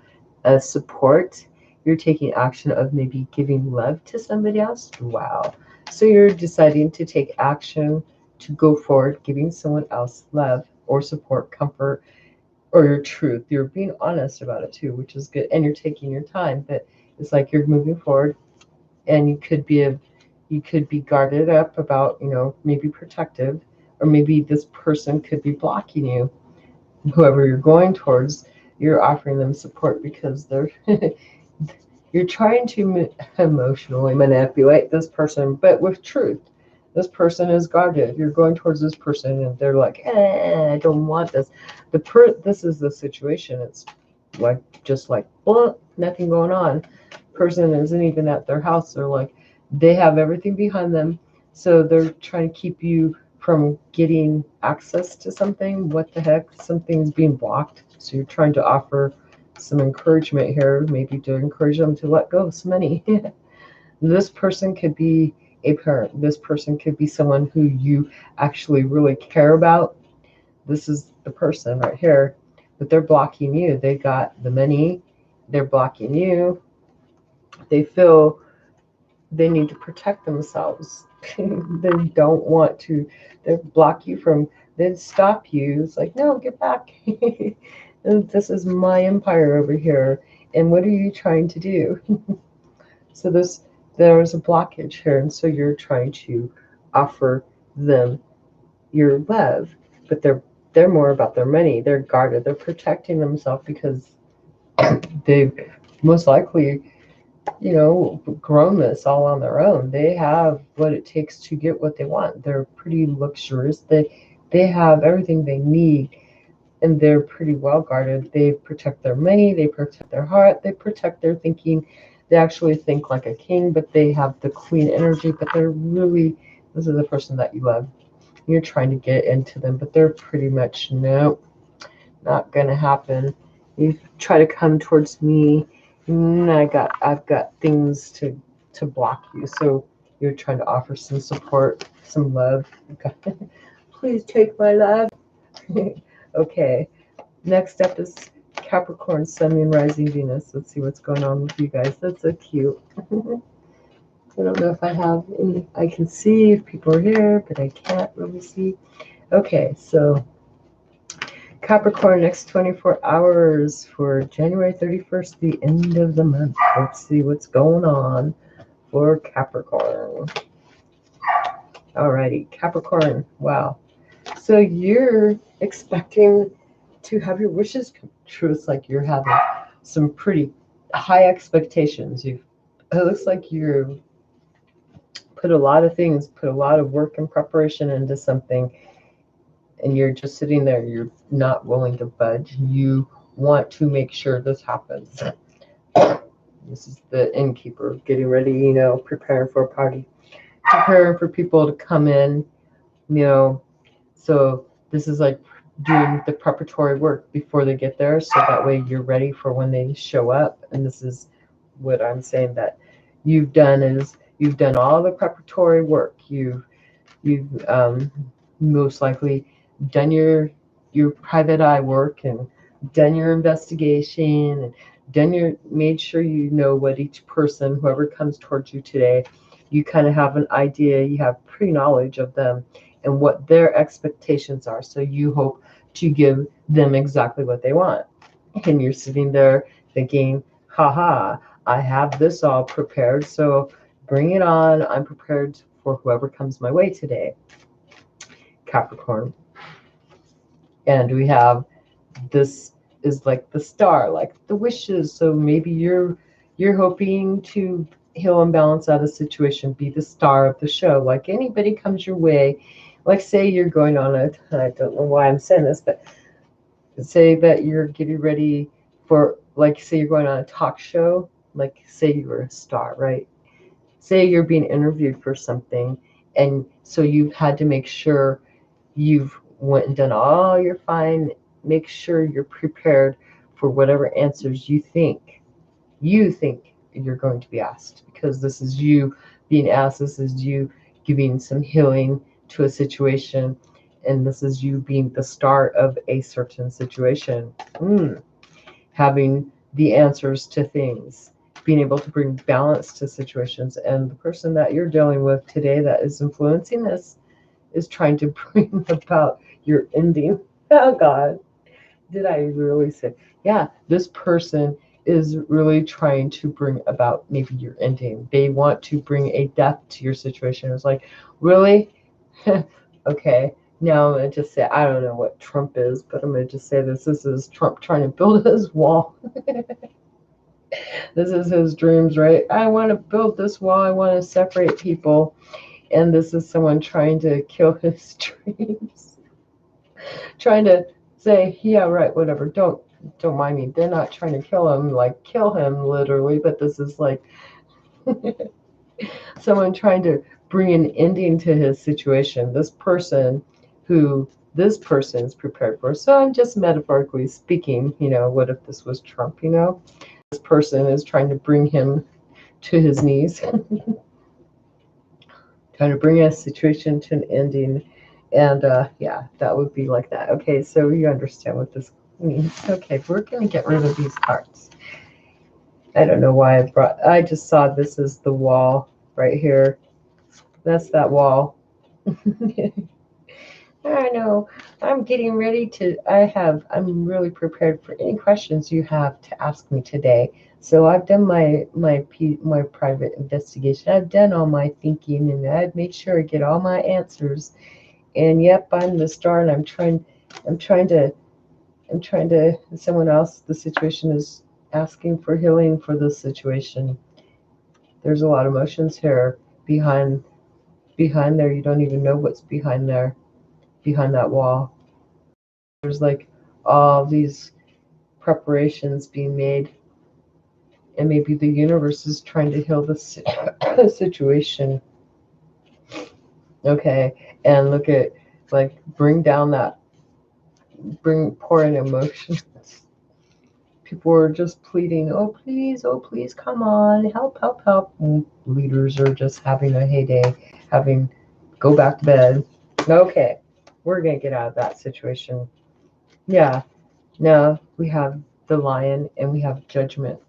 support. You're taking action of maybe giving love to somebody else. Wow. So you're deciding to take action to go forward, giving someone else love or support, comfort, or your truth. You're being honest about it too, which is good. And you're taking your time, but it's like you're moving forward, and you could be guarded up about, maybe protective, or maybe this person could be blocking you. Whoever you're going towards, you're offering them support because they're you're trying to emotionally manipulate this person, but with truth. This person is guarded. You're going towards this person, and they're like, I don't want this. This is the situation. It's like just like, well, nothing going on. Person isn't even at their house. They're like, they have everything behind them, so they're trying to keep you from getting access to something. What the heck? Something's being blocked. So you're trying to offer some encouragement here, maybe to encourage them to let go of some money. This person could be a parent. This person could be someone who you actually really care about. This is the person right here, but they're blocking you. They got the money. They're blocking you. They feel they need to protect themselves. They don't want to. They block you from. They stop you. It's like, no, get back. And this is my empire over here. And what are you trying to do? So there's a blockage here, and so you're trying to offer them your love, but they're more about their money. They're guarded. They're protecting themselves because they've most likely, grown this all on their own. They have what it takes to get what they want. They're pretty luxurious. They have everything they need, and they're pretty well guarded. They protect their money. They protect their heart. They protect their thinking. They actually think like a king, but they have the queen energy. But this is the person that you love. You're trying to get into them, but they're pretty much, no, not gonna happen. You try to come towards me, and I've got things to block you. So you're trying to offer some support, some love. Please take my love. Okay. Next up is Capricorn, Sun, Moon, Rising, Venus. Let's see what's going on with you guys. That's so cute. I don't know if I have any. I can see if people are here, but I can't really see. Okay, so Capricorn, next 24 hours for January 31st, the end of the month. Let's see what's going on for Capricorn. Alrighty, Capricorn. Wow. So you're expecting to have your wishes come true. It's like you're having some pretty high expectations. It looks like you're put a lot of work and preparation into something, and you're just sitting there. You're not willing to budge. You want to make sure this happens. This is the innkeeper getting ready, preparing for a party, preparing for people to come in, So this is like doing the preparatory work before they get there, so that way you're ready for when they show up. And this is what I'm saying that you've done all the preparatory work. You've most likely done your private eye work and done your investigation and made sure you know what each person, whoever comes towards you today, you kind of have an idea, you have pre-knowledge of them and what their expectations are. So you hope to give them exactly what they want. And you're sitting there thinking, haha, I have this all prepared, so bring it on. I'm prepared for whoever comes my way today. Capricorn. And we have, this is like the star, like the wishes. So maybe you're hoping to heal and balance out a situation, be the star of the show. Like anybody comes your way, like say you're going on I don't know why I'm saying this, but say that you're getting ready for, like say you're going on a talk show, like say you were a star, right? Say you're being interviewed for something, and so you've had to make sure you've went and done all your fine, make sure you're prepared for whatever answers you think you're going to be asked, because this is you being asked, this is you giving some healing to a situation, and this is you being the start of a certain situation. Having the answers to things, being able to bring balance to situations. And the person that you're dealing with today that is influencing this is trying to bring about your ending. Oh God, did I really say? Yeah, this person is really trying to bring about maybe your ending. They want to bring a death to your situation. It's like, really? Okay, now I'm going to just say, I don't know what Trump is, but I'm going to just say this. This is Trump trying to build his wall. This is his dreams, right? I want to build this wall. I want to separate people. And this is someone trying to kill his dreams. Trying to say, yeah, right, whatever. Don't mind me. They're not trying to kill him, like kill him literally, but this is like someone trying to bring an ending to his situation. This person is prepared for. So I'm just metaphorically speaking, what if this was Trump, This person is trying to bring him to his knees, trying to bring a situation to an ending. And yeah, that would be like that. Okay, so you understand what this means. Okay, we're going to get rid of these cards. I don't know why I just saw this as the wall right here. That's that wall. I know. I'm getting ready to, I'm really prepared for any questions you have to ask me today. So I've done my private investigation. I've done all my thinking, and I've made sure I get all my answers. And yep, I'm the star, and I'm trying to, someone else, the situation is asking for healing for this situation. There's a lot of emotions here behind there. You don't even know what's behind there, behind that wall. There's like all these preparations being made, and maybe the universe is trying to heal the situation. Okay, and look at, like, bring down that pour in emotions. People are just pleading, oh please, come on, help, help, help. And leaders are just having a heyday, having go back to bed. Okay, we're gonna get out of that situation. Yeah, now we have the lion and we have judgment.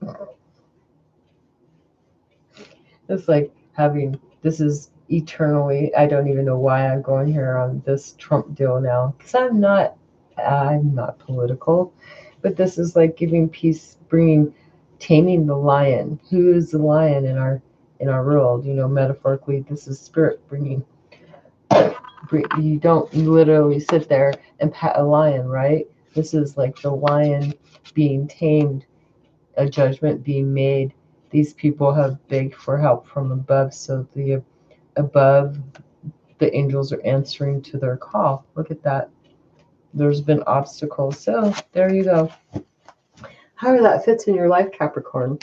It's like having, this is eternally, I don't even know why I'm going here on this Trump deal now, because I'm not political, but this is like giving peace, taming the lion. Who is the lion in our world? You know, metaphorically, this is spirit bringing. You don't literally sit there and pat a lion, right? This is like the lion being tamed, a judgment being made. These people have begged for help from above, so the above, the angels are answering to their call. Look at that. There's been obstacles. So there you go. However that fits in your life, Capricorn.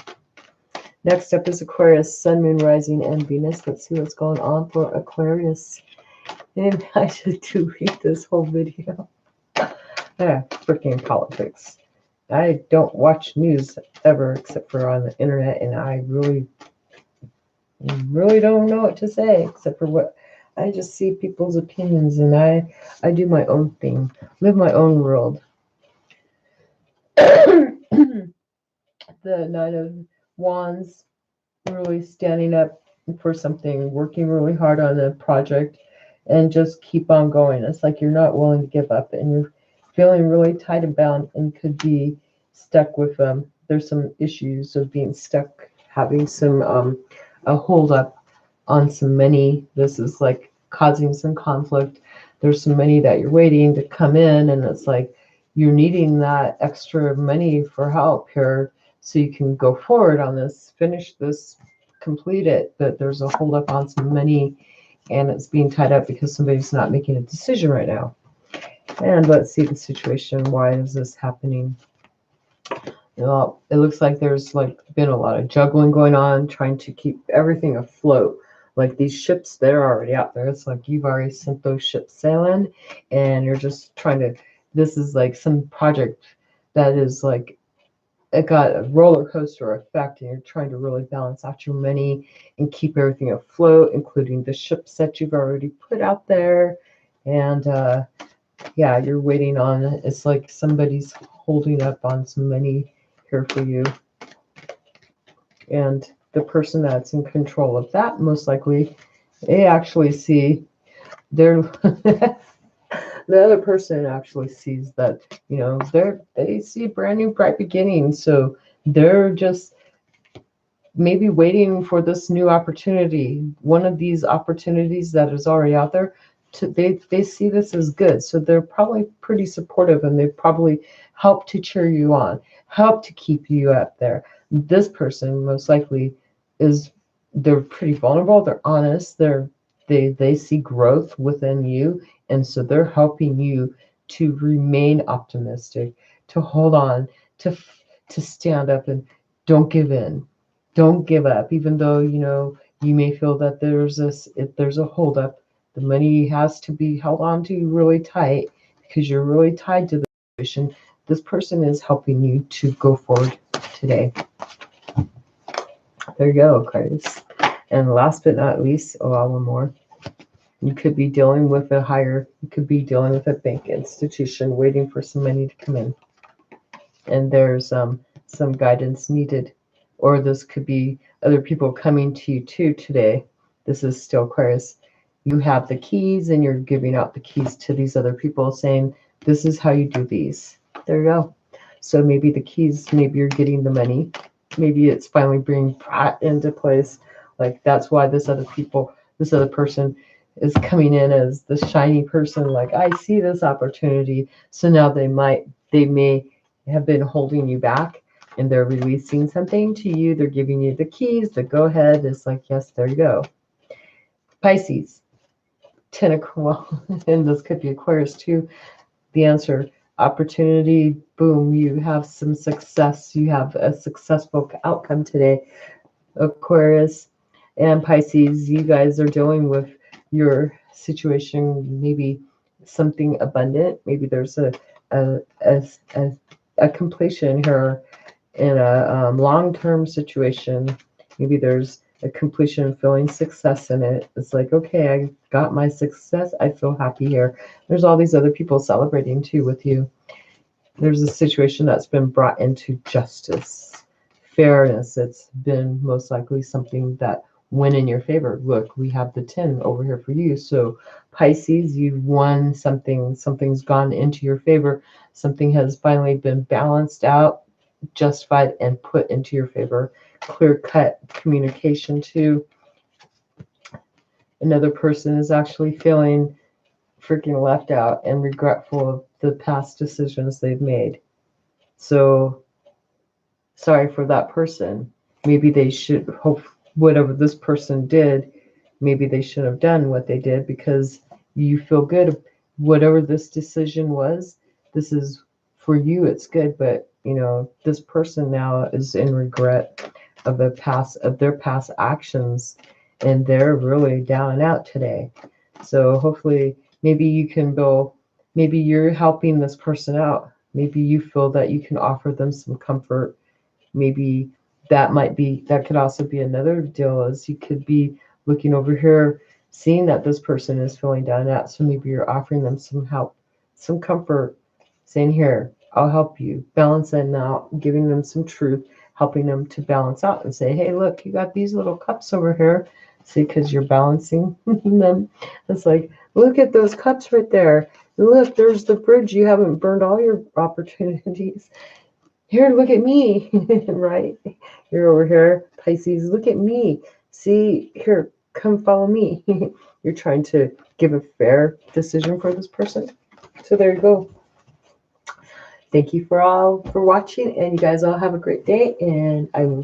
Next up is Aquarius, Sun, Moon, Rising, and Venus. Let's see what's going on for Aquarius. And I should read this whole video. Freaking politics. I don't watch news ever except for on the internet, and I really don't know what to say except for what I just see people's opinions, and I do my own thing, live my own world. The Nine of Wands, really standing up for something, working really hard on a project, and just keep on going. It's like you're not willing to give up, and you're feeling really tight and bound and could be stuck with there's some issues of being stuck, having some a hold up on some money. This is like causing some conflict. There's some money that you're waiting to come in, and it's like you're needing that extra money for help here so you can go forward on this, finish this, complete it. But there's a hold up on some money, and it's being tied up because somebody's not making a decision right now. And let's see the situation. Why is this happening? Well, it looks like there's like been a lot of juggling going on, trying to keep everything afloat. Like these ships, they're already out there. It's like you've already sent those ships sailing, and you're just trying to. This is like some project that is like it got a roller coaster effect, and you're trying to really balance out your money and keep everything afloat, including the ships that you've already put out there. And yeah, you're waiting on. It's like somebody's holding up on some money here for you, and the person that's in control of that, most likely, they actually see they're the other person actually sees that, you know, they see a brand new bright beginning, so they're just maybe waiting for this new opportunity, one of these opportunities that is already out there. They see this as good, so they're probably pretty supportive, and they probably help to cheer you on, help to keep you up there. This person most likely they're pretty vulnerable, they're honest, they see growth within you, and so they're helping you to remain optimistic, to hold on, to stand up, and don't give in, don't give up, even though you know you may feel that there's a holdup. The money has to be held on to really tight because you're really tied to the situation. This person is helping you to go forward today. There you go, Aquarius. And last but not least, one more. You could be dealing with you could be dealing with a bank institution waiting for some money to come in. And there's some guidance needed. Or this could be other people coming to you too today. This is still Aquarius. You have the keys and you're giving out the keys to these other people saying, this is how you do these. There you go. So maybe the keys, maybe you're getting the money. Maybe it's finally being brought into place. Like that's why this other person is coming in as the shiny person. Like I see this opportunity. So now they may have been holding you back, and they're releasing something to you. They're giving you the keys, the go ahead. It's like, yes, there you go. Pisces. Well, and this could be Aquarius too. The answer, opportunity, boom, you have some success. You have a successful outcome today. Aquarius and Pisces, you guys are dealing with your situation, maybe something abundant. Maybe there's a completion here in a long-term situation. Maybe there's a completion, feeling success in it. It's like, okay, I got my success. I feel happy here. There's all these other people celebrating too with you. There's a situation that's been brought into justice, fairness. It's been most likely something that went in your favor. Look, we have the 10 over here for you. So Pisces, you've won something. Something's gone into your favor. Something has finally been balanced out, justified, and put into your favor. Clear-cut communication too. Another person is actually feeling freaking left out and regretful of the past decisions they've made. So sorry for that person. Maybe they should hope whatever this person did, maybe they shouldn't have done what they did, because you feel good. Whatever this decision was, this is for you, it's good. But this person now is in regret of their past actions, and they're really down and out today. So hopefully, maybe you can build, maybe you're helping this person out. Maybe you feel that you can offer them some comfort. Maybe that could also be another deal, is you could be looking over here, seeing that this person is feeling down and out. So maybe you're offering them some help, some comfort, saying, here, I'll help you, balancing out, giving them some truth, helping them to balance out and say, hey, look, you got these little cups over here. See, because you're balancing them. It's like, look at those cups right there. Look, there's the bridge. You haven't burned all your opportunities. Here, look at me, right? You're over here, Pisces, look at me. See, here, come follow me. You're trying to give a fair decision for this person. So there you go. Thank you for watching, and you guys all have a great day, and I will